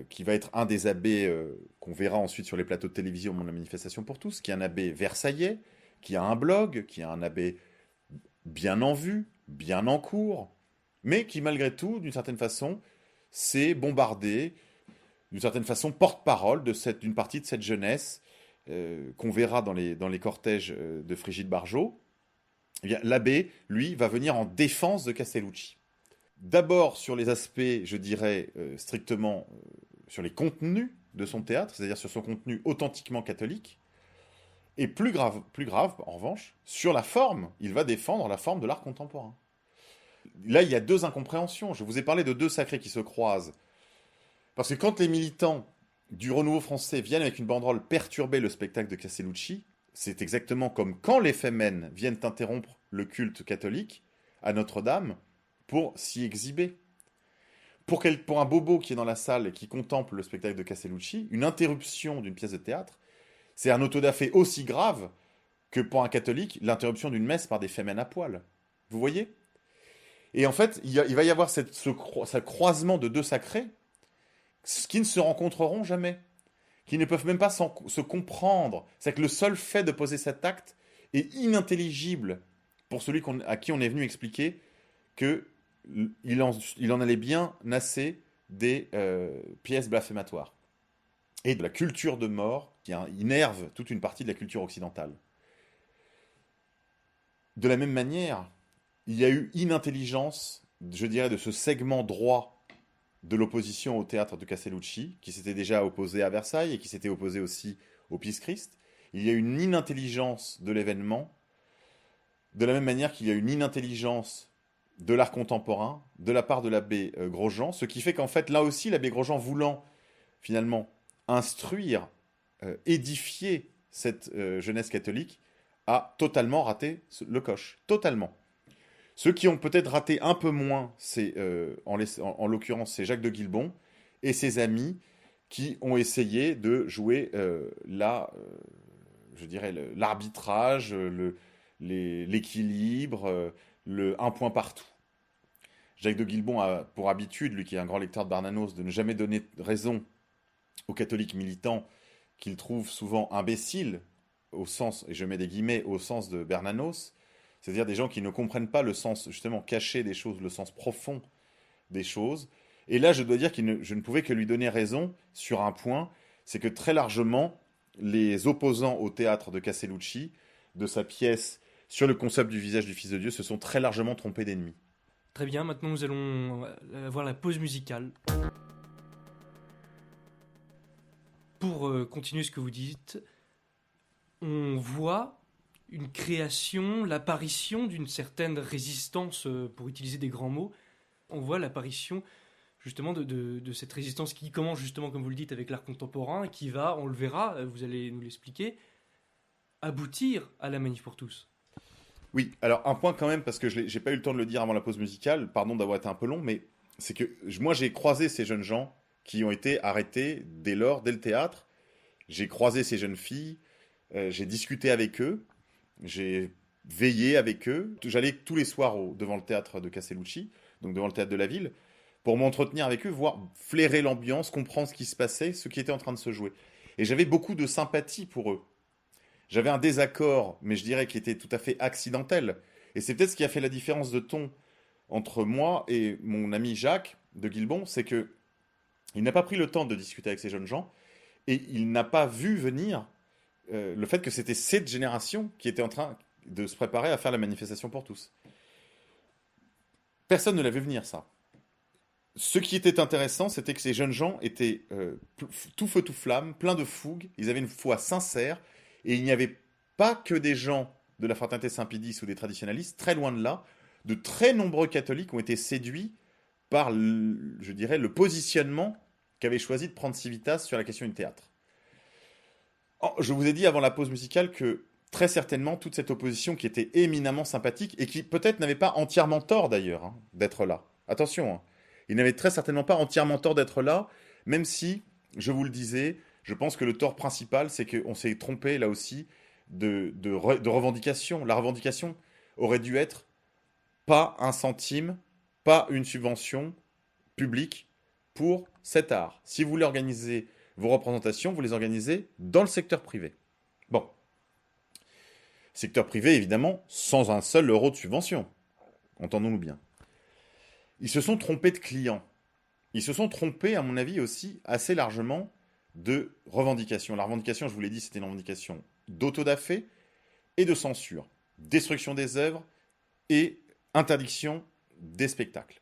qui va être un des abbés qu'on verra ensuite sur les plateaux de télévision au moment de la Manifestation pour tous, qui est un abbé versaillais, qui a un blog, qui est un abbé bien en vue, bien en cours, mais qui malgré tout, d'une certaine façon, s'est bombardé, d'une certaine façon, porte-parole d'une partie de cette jeunesse qu'on verra dans les cortèges de Frigide Barjot. Eh bien, l'abbé, lui, va venir en défense de Castellucci. D'abord sur les aspects, je dirais, strictement sur les contenus de son théâtre, c'est-à-dire sur son contenu authentiquement catholique, et plus grave, en revanche, sur la forme, il va défendre la forme de l'art contemporain. Là, il y a deux incompréhensions. Je vous ai parlé de deux sacrés qui se croisent. Parce que quand les militants du Renouveau français viennent avec une banderole perturber le spectacle de Castellucci, c'est exactement comme quand les Femen viennent interrompre le culte catholique à Notre-Dame pour s'y exhiber. Pour un bobo qui est dans la salle et qui contemple le spectacle de Castellucci, une interruption d'une pièce de théâtre, c'est un auto-da-fé aussi grave que pour un catholique, l'interruption d'une messe par des Femen à poil. Vous voyez ? Et en fait, il va y avoir ce croisement de deux sacrés qui ne se rencontreront jamais, qui ne peuvent même pas se comprendre. C'est que le seul fait de poser cet acte est inintelligible pour celui à qui on est venu expliquer qu'il en allait bien nascer des pièces blasphématoires et de la culture de mort qui innerve toute une partie de la culture occidentale. De la même manière, il y a eu inintelligence, je dirais, de ce segment droit de l'opposition au théâtre de Castellucci, qui s'était déjà opposé à Versailles et qui s'était opposé aussi au Pisse-Christ. Il y a eu une inintelligence de l'événement, de la même manière qu'il y a eu une inintelligence de l'art contemporain, de la part de l'abbé Grosjean, ce qui fait qu'en fait, là aussi, l'abbé Grosjean, voulant finalement instruire, édifier cette jeunesse catholique, a totalement raté le coche. Totalement. Ceux qui ont peut-être raté un peu moins, c'est en l'occurrence, c'est Jacques de Guilbon et ses amis qui ont essayé de jouer je dirais l'arbitrage, l'équilibre, un point partout. Jacques de Guilbon a pour habitude, lui qui est un grand lecteur de Bernanos, de ne jamais donner raison aux catholiques militants qu'il trouve souvent imbéciles au sens, et je mets des guillemets, au sens de Bernanos, c'est-à-dire des gens qui ne comprennent pas le sens justement caché des choses, le sens profond des choses. Et là, je dois dire que je ne pouvais que lui donner raison sur un point, c'est que très largement, les opposants au théâtre de Castellucci, de sa pièce sur le concept du visage du Fils de Dieu, se sont très largement trompés d'ennemis. Très bien, maintenant nous allons avoir la pause musicale. Pour continuer ce que vous dites, on voit une création, l'apparition d'une certaine résistance, pour utiliser des grands mots. On voit l'apparition justement de cette résistance qui commence justement, comme vous le dites, avec l'art contemporain et qui va, on le verra, vous allez nous l'expliquer, aboutir à la Manif pour tous. Oui, alors un point quand même, parce que je n'ai pas eu le temps de le dire avant la pause musicale, pardon d'avoir été un peu long, mais c'est que moi j'ai croisé ces jeunes gens qui ont été arrêtés dès lors, dès le théâtre. J'ai croisé ces jeunes filles, j'ai discuté avec eux, j'ai veillé avec eux. J'allais tous les soirs devant le théâtre de Castellucci, donc devant le théâtre de la ville, pour m'entretenir avec eux, voir flairer l'ambiance, comprendre ce qui se passait, ce qui était en train de se jouer. Et j'avais beaucoup de sympathie pour eux. J'avais un désaccord, mais je dirais qui était tout à fait accidentel. Et c'est peut-être ce qui a fait la différence de ton entre moi et mon ami Jacques de Guilbon, c'est que il n'a pas pris le temps de discuter avec ces jeunes gens et il n'a pas vu venir le fait que c'était cette génération qui était en train de se préparer à faire la manifestation pour tous. Personne ne l'a vu venir, ça. Ce qui était intéressant, c'était que ces jeunes gens étaient tout feu, tout flamme, pleins de fougue, ils avaient une foi sincère, et il n'y avait pas que des gens de la fraternité Saint-Pédis ou des traditionalistes, très loin de là, de très nombreux catholiques ont été séduits par, je dirais, le positionnement qu'avait choisi de prendre Civitas sur la question du théâtre. Je vous ai dit avant la pause musicale que très certainement toute cette opposition qui était éminemment sympathique et qui peut-être n'avait pas entièrement tort d'ailleurs d'être là. Attention, il n'avait très certainement pas entièrement tort d'être là, même si, je vous le disais, je pense que le tort principal, c'est qu'on s'est trompé là aussi de revendication. La revendication aurait dû être pas un centime, pas une subvention publique pour cet art. Si vous voulez organiser vos représentations, vous les organisez dans le secteur privé. Bon. Secteur privé, évidemment, sans un seul euro de subvention. Entendons-nous bien. Ils se sont trompés de clients. Ils se sont trompés, à mon avis, aussi assez largement de revendication. La revendication, je vous l'ai dit, c'était une revendication d'autodafé et de censure. Destruction des œuvres et interdiction des spectacles.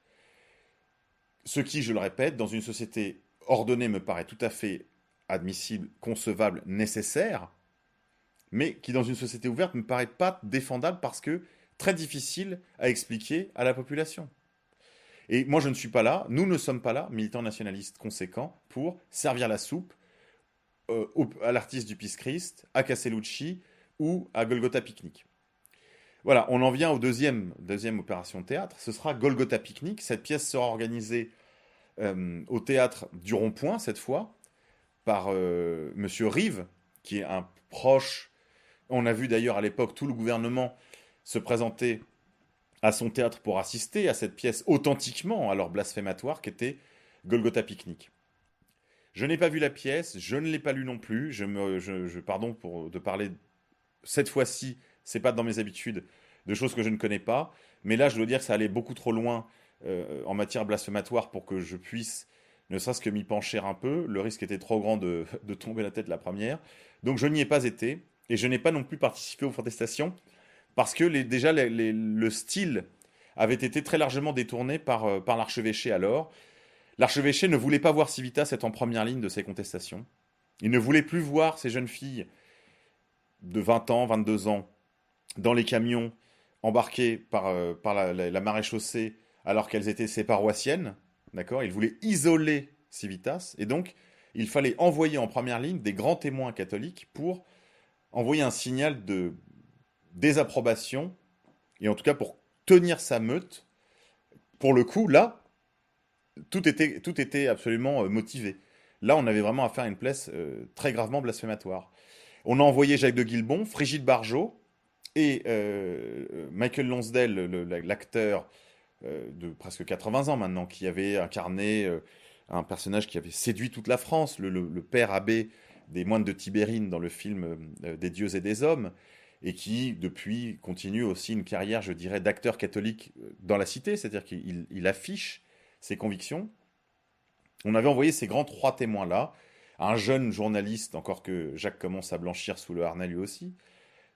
Ce qui, je le répète, dans une société ordonnée me paraît tout à fait admissible, concevable, nécessaire, mais qui, dans une société ouverte, ne me paraît pas défendable parce que très difficile à expliquer à la population. Et moi, je ne suis pas là, nous ne sommes pas là, militants nationalistes conséquents, pour servir la soupe à l'artiste du Peace Christ, à Castellucci ou à Golgotha Picnic. Voilà, on en vient au deuxième opération de théâtre. Ce sera Golgotha Picnic. Cette pièce sera organisée au théâtre du Rond-Point, cette fois, par Monsieur Rive, qui est un proche. On a vu d'ailleurs à l'époque tout le gouvernement se présenter à son théâtre pour assister à cette pièce authentiquement alors blasphématoire qu'était Golgotha Picnic. Je n'ai pas vu la pièce, je ne l'ai pas lue non plus. Pardon de parler cette fois-ci, c'est pas dans mes habitudes, de choses que je ne connais pas. Mais là, je dois dire que ça allait beaucoup trop loin en matière blasphématoire pour que je puisse ne serait-ce que m'y pencher un peu. Le risque était trop grand de tomber la tête la première. Donc je n'y ai pas été et je n'ai pas non plus participé aux protestations parce que déjà le style avait été très largement détourné par l'archevêché alors. L'archevêché ne voulait pas voir Civitas être en première ligne de ces contestations. Il ne voulait plus voir ces jeunes filles de 20 ans, 22 ans, dans les camions embarquées par la maréchaussée alors qu'elles étaient ses paroissiennes. D'accord ? Il voulait isoler Civitas. Et donc, il fallait envoyer en première ligne des grands témoins catholiques pour envoyer un signal de désapprobation, et en tout cas pour tenir sa meute. Pour le coup, là, tout était absolument motivé. Là, on avait vraiment affaire à une pièce très gravement blasphématoire. On a envoyé Jacques de Guilbon, Frigide Barjot et Michael Lonsdale, l'acteur de presque 80 ans maintenant, qui avait incarné un personnage qui avait séduit toute la France, le père abbé des moines de Tibérine dans le film Des dieux et des hommes, et qui, depuis, continue aussi une carrière, je dirais, d'acteur catholique dans la cité, c'est-à-dire qu'il affiche ses convictions. On avait envoyé ces grands 3 témoins-là, à un jeune journaliste, encore que Jacques commence à blanchir sous le harnais lui aussi,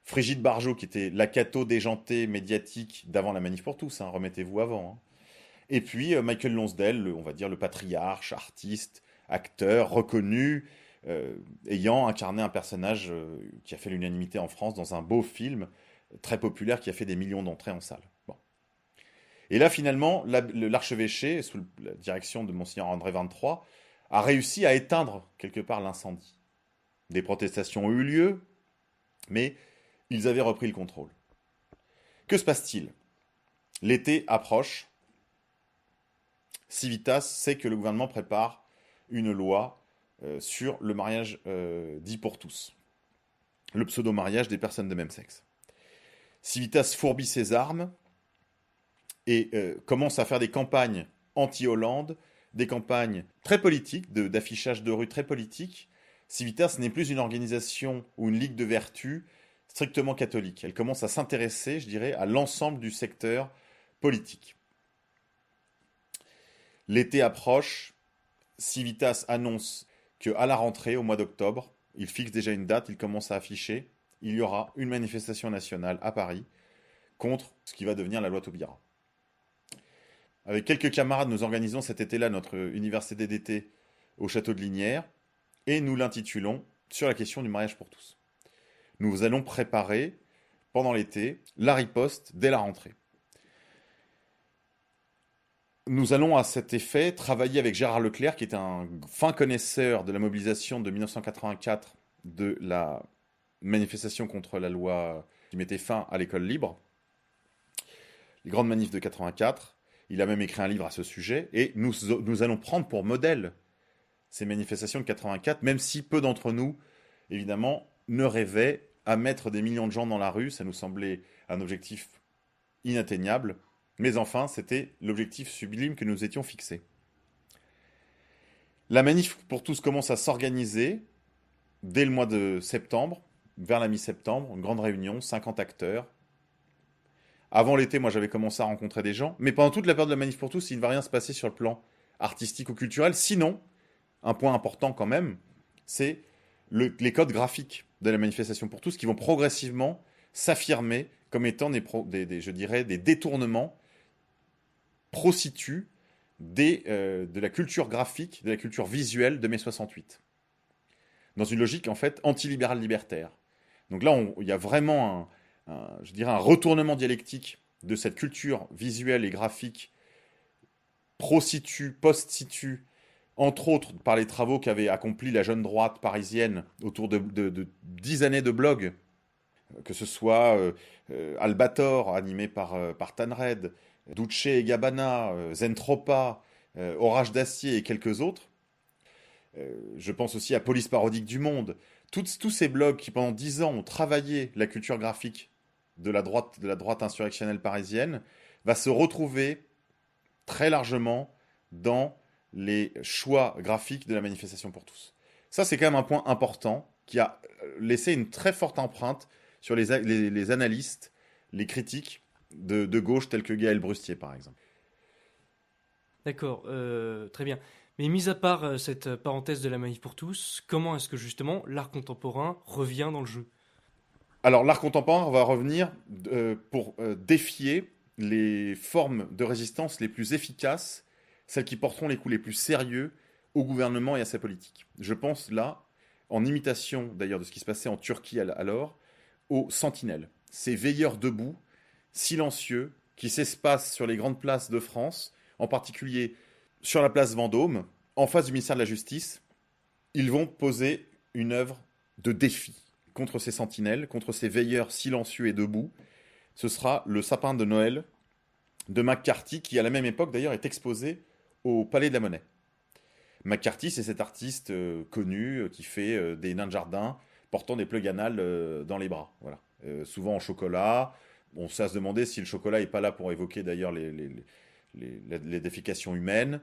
Frigide Barjot, qui était la catho déjantée médiatique d'avant la Manif pour tous, hein, remettez-vous avant, hein. Et puis Michael Lonsdale, on va dire le patriarche, artiste, acteur, reconnu, ayant incarné un personnage qui a fait l'unanimité en France dans un beau film très populaire qui a fait des millions d'entrées en salle. Bon. Et là, finalement, l'archevêché, sous la direction de Monseigneur André XXIII, a réussi à éteindre quelque part l'incendie. Des protestations ont eu lieu, mais ils avaient repris le contrôle. Que se passe-t-il? L'été approche. Civitas sait que le gouvernement prépare une loi sur le mariage dit pour tous. Le pseudo-mariage des personnes de même sexe. Civitas fourbit ses armes et commence à faire des campagnes anti-Hollande, des campagnes très politiques, d'affichage de rue très politiques. Civitas n'est plus une organisation ou une ligue de vertu strictement catholique. Elle commence à s'intéresser, je dirais, à l'ensemble du secteur politique. L'été approche, Civitas annonce qu'à la rentrée, au mois d'octobre, il fixe déjà une date, il commence à afficher, il y aura une manifestation nationale à Paris contre ce qui va devenir la loi Taubira. Avec quelques camarades, nous organisons cet été-là notre université d'été au château de Lignières et nous l'intitulons « Sur la question du mariage pour tous ». Nous allons préparer, pendant l'été, la riposte dès la rentrée. Nous allons à cet effet travailler avec Gérard Leclerc, qui est un fin connaisseur de la mobilisation de 1984 de la manifestation contre la loi qui mettait fin à l'école libre, les grandes manifs de 84. Il a même écrit un livre à ce sujet, et nous allons prendre pour modèle ces manifestations de 84, même si peu d'entre nous, évidemment, ne rêvaient à mettre des millions de gens dans la rue. Ça nous semblait un objectif inatteignable. Mais enfin, c'était l'objectif sublime que nous étions fixés. La manif pour tous commence à s'organiser dès le mois de septembre, vers la mi-septembre, une grande réunion, 50 acteurs. Avant l'été, moi j'avais commencé à rencontrer des gens, mais pendant toute la période de la manif pour tous, il ne va rien se passer sur le plan artistique ou culturel. Sinon, un point important quand même, c'est les codes graphiques de la manifestation pour tous qui vont progressivement s'affirmer comme étant je dirais, des détournements prostitue de la culture graphique, de la culture visuelle de mai 68. Dans une logique, en fait, antilibérale libertaire. Donc là, il y a vraiment je dirais un retournement dialectique de cette culture visuelle et graphique pro-situ, post-situ, entre autres par les travaux qu'avait accomplis la jeune droite parisienne autour de 10 années de blog, que ce soit Albator, animé par Tanred, Duce et Gabbana, Zentropa, Orage d'Acier et quelques autres. Je pense aussi à Police Parodique du Monde. Tous ces blogs qui, pendant 10 ans, ont travaillé la culture graphique de la droite insurrectionnelle parisienne, va se retrouver très largement dans les choix graphiques de la manifestation pour tous. Ça, c'est quand même un point important qui a laissé une très forte empreinte sur les analystes, les critiques de gauche tels que Gaël Brustier, par exemple. D'accord, très bien. Mais mis à part cette parenthèse de la manif pour tous, comment est-ce que justement l'art contemporain revient dans le jeu? Alors, l'art contemporain va revenir pour défier les formes de résistance les plus efficaces, celles qui porteront les coups les plus sérieux au gouvernement et à sa politique. Je pense là, en imitation d'ailleurs de ce qui se passait en Turquie alors, aux sentinelles, ces veilleurs debout, silencieux, qui s'espacent sur les grandes places de France, en particulier sur la place Vendôme, en face du ministère de la Justice. Ils vont poser une œuvre de défi contre ces sentinelles, contre ces veilleurs silencieux et debout. Ce sera le sapin de Noël de McCarthy, qui à la même époque d'ailleurs est exposé au Palais de la Monnaie. McCarthy, c'est cet artiste connu qui fait des nains de jardin portant des plugs anales dans les bras. Voilà. Souvent en chocolat. On sait à se demander si le chocolat n'est pas là pour évoquer d'ailleurs les défécations humaines.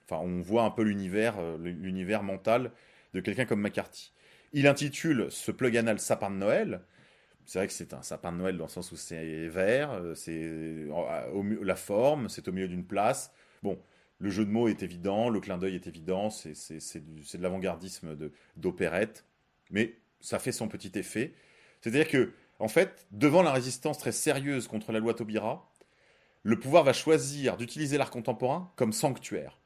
Enfin, on voit un peu l'univers mental de quelqu'un comme McCarthy. Il intitule ce plug anal Sapin de Noël. C'est vrai que c'est un sapin de Noël dans le sens où c'est vert, c'est la forme, c'est au milieu d'une place. Bon, le jeu de mots est évident, le clin d'œil est évident, c'est de l'avant-gardisme d'opérette, mais ça fait son petit effet. C'est-à-dire que, en fait, devant la résistance très sérieuse contre la loi Taubira, le pouvoir va choisir d'utiliser l'art contemporain comme sanctuaire.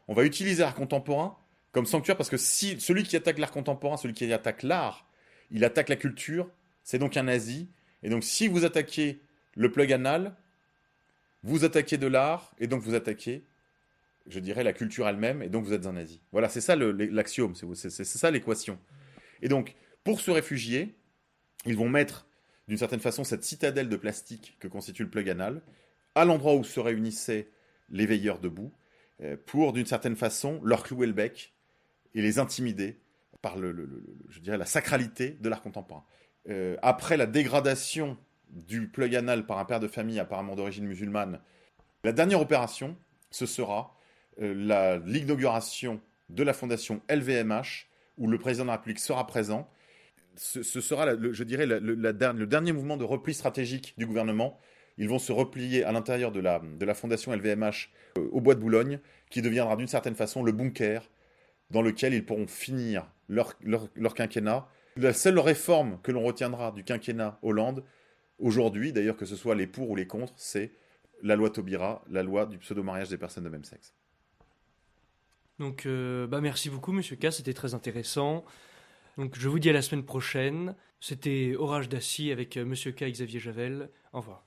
On va utiliser l'art contemporain comme sanctuaire parce que si celui qui attaque l'art contemporain, celui qui attaque l'art, il attaque la culture, c'est donc un nazi. Et donc si vous attaquez le plug anal, vous attaquez de l'art, et donc vous attaquez, je dirais, la culture elle-même, et donc vous êtes un nazi. Voilà, c'est ça l'axiome, c'est ça l'équation. Et donc, pour se réfugier, ils vont mettre, d'une certaine façon, cette citadelle de plastique que constitue le plug anal, à l'endroit où se réunissaient les veilleurs debout, pour, d'une certaine façon, leur clouer le bec et les intimider par je dirais, la sacralité de l'art contemporain. Après la dégradation du plug anal par un père de famille apparemment d'origine musulmane, la dernière opération, ce sera l'inauguration de la fondation LVMH, où le président de la République sera présent. Ce sera, je dirais, le dernier mouvement de repli stratégique du gouvernement. Ils vont se replier à l'intérieur de la fondation LVMH au Bois de Boulogne, qui deviendra d'une certaine façon le bunker dans lequel ils pourront finir leur quinquennat. La seule réforme que l'on retiendra du quinquennat Hollande, aujourd'hui, d'ailleurs que ce soit les pour ou les contre, c'est la loi Taubira, la loi du pseudo-mariage des personnes de même sexe. Donc, merci beaucoup, Monsieur K, c'était très intéressant. Donc, je vous dis à la semaine prochaine. C'était Orage d'acier avec Monsieur K et Xavier Javel. Au revoir.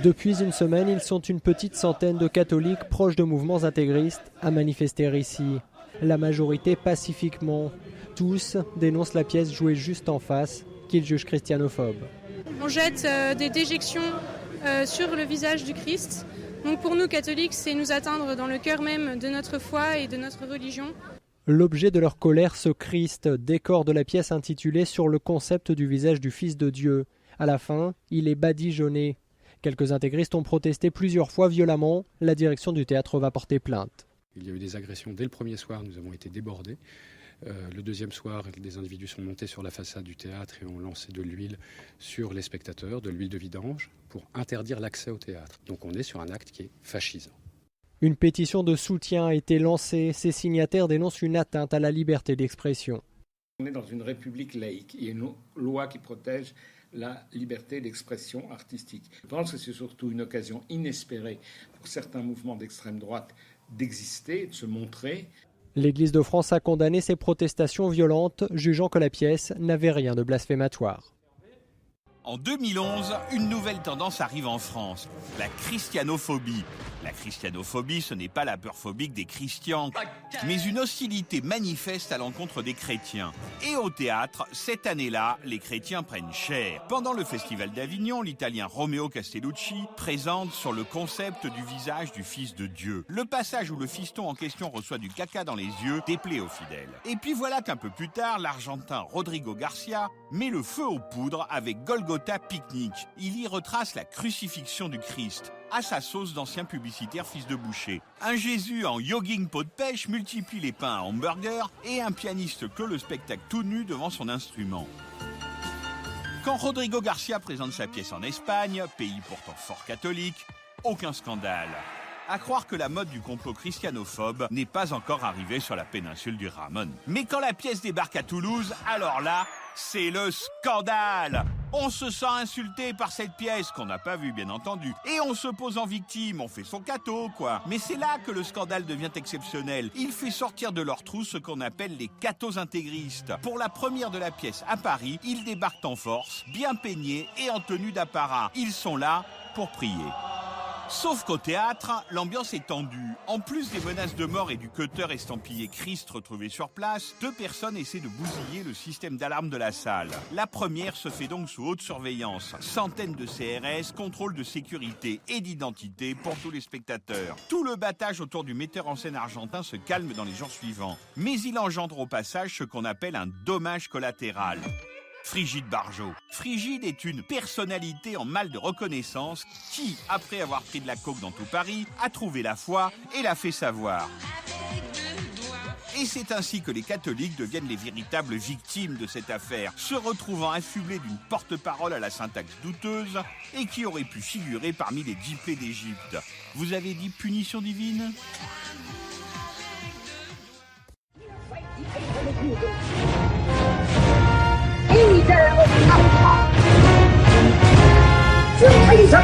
Depuis une semaine, ils sont une petite centaine de catholiques proches de mouvements intégristes à manifester ici. La majorité pacifiquement. Tous dénoncent la pièce jouée juste en face, qu'ils jugent christianophobe. On jette des déjections sur le visage du Christ. Donc pour nous catholiques, c'est nous atteindre dans le cœur même de notre foi et de notre religion. L'objet de leur colère, ce Christ, décor de la pièce intitulée Sur le concept du visage du Fils de Dieu. À la fin, il est badigeonné. Quelques intégristes ont protesté plusieurs fois violemment. La direction du théâtre va porter plainte. Il y a eu des agressions dès le premier soir, nous avons été débordés. Le deuxième soir, des individus sont montés sur la façade du théâtre et ont lancé de l'huile sur les spectateurs, de l'huile de vidange, pour interdire l'accès au théâtre. Donc on est sur un acte qui est fascisant. Une pétition de soutien a été lancée. Ses signataires dénoncent une atteinte à la liberté d'expression. On est dans une république laïque. Il y a une loi qui protège la liberté d'expression artistique. Je pense que c'est surtout une occasion inespérée pour certains mouvements d'extrême droite d'exister, de se montrer. L'Église de France a condamné ces protestations violentes, jugeant que la pièce n'avait rien de blasphématoire. En 2011, une nouvelle tendance arrive en France, la christianophobie. La christianophobie, ce n'est pas la peur phobique des chrétiens, mais une hostilité manifeste à l'encontre des chrétiens. Et au théâtre, cette année-là, les chrétiens prennent cher. Pendant le Festival d'Avignon, l'Italien Romeo Castellucci présente Sur le concept du visage du Fils de Dieu. Le passage où le fiston en question reçoit du caca dans les yeux déplaît aux fidèles. Et puis voilà qu'un peu plus tard, l'Argentin Rodrigo Garcia met le feu aux poudres avec Golgotha Picnic. Il y retrace la crucifixion du Christ. à sa sauce d'ancien publicitaire fils de boucher. Un Jésus en jogging pot de pêche multiplie les pains à hamburger et un pianiste clôt le spectacle tout nu devant son instrument. Quand Rodrigo Garcia présente sa pièce en Espagne, pays pourtant fort catholique, aucun scandale. À croire que la mode du complot christianophobe n'est pas encore arrivée sur la péninsule du Ramon. Mais quand la pièce débarque à Toulouse, alors là, c'est le scandale. On se sent insulté par cette pièce qu'on n'a pas vue, bien entendu. Et on se pose en victime, on fait son cateau, quoi. Mais c'est là que le scandale devient exceptionnel. Il fait sortir de leur trou ce qu'on appelle les cathos intégristes. Pour la première de la pièce à Paris, ils débarquent en force, bien peignés et en tenue d'apparat. Ils sont là pour prier. Sauf qu'au théâtre, l'ambiance est tendue. En plus des menaces de mort et du cutter estampillé Christ retrouvé sur place, 2 personnes essaient de bousiller le système d'alarme de la salle. La première se fait donc sous haute surveillance. Centaines de CRS, contrôle de sécurité et d'identité pour tous les spectateurs. Tout le battage autour du metteur en scène argentin se calme dans les jours suivants. Mais il engendre au passage ce qu'on appelle un dommage collatéral. Frigide Barjot. Frigide est une personnalité en mal de reconnaissance qui, après avoir pris de la coke dans tout Paris, a trouvé la foi et l'a fait savoir. Et c'est ainsi que les catholiques deviennent les véritables victimes de cette affaire, se retrouvant affublés d'une porte-parole à la syntaxe douteuse et qui aurait pu figurer parmi les 10 plaies d'Égypte. Vous avez dit punition divine ? Surprise!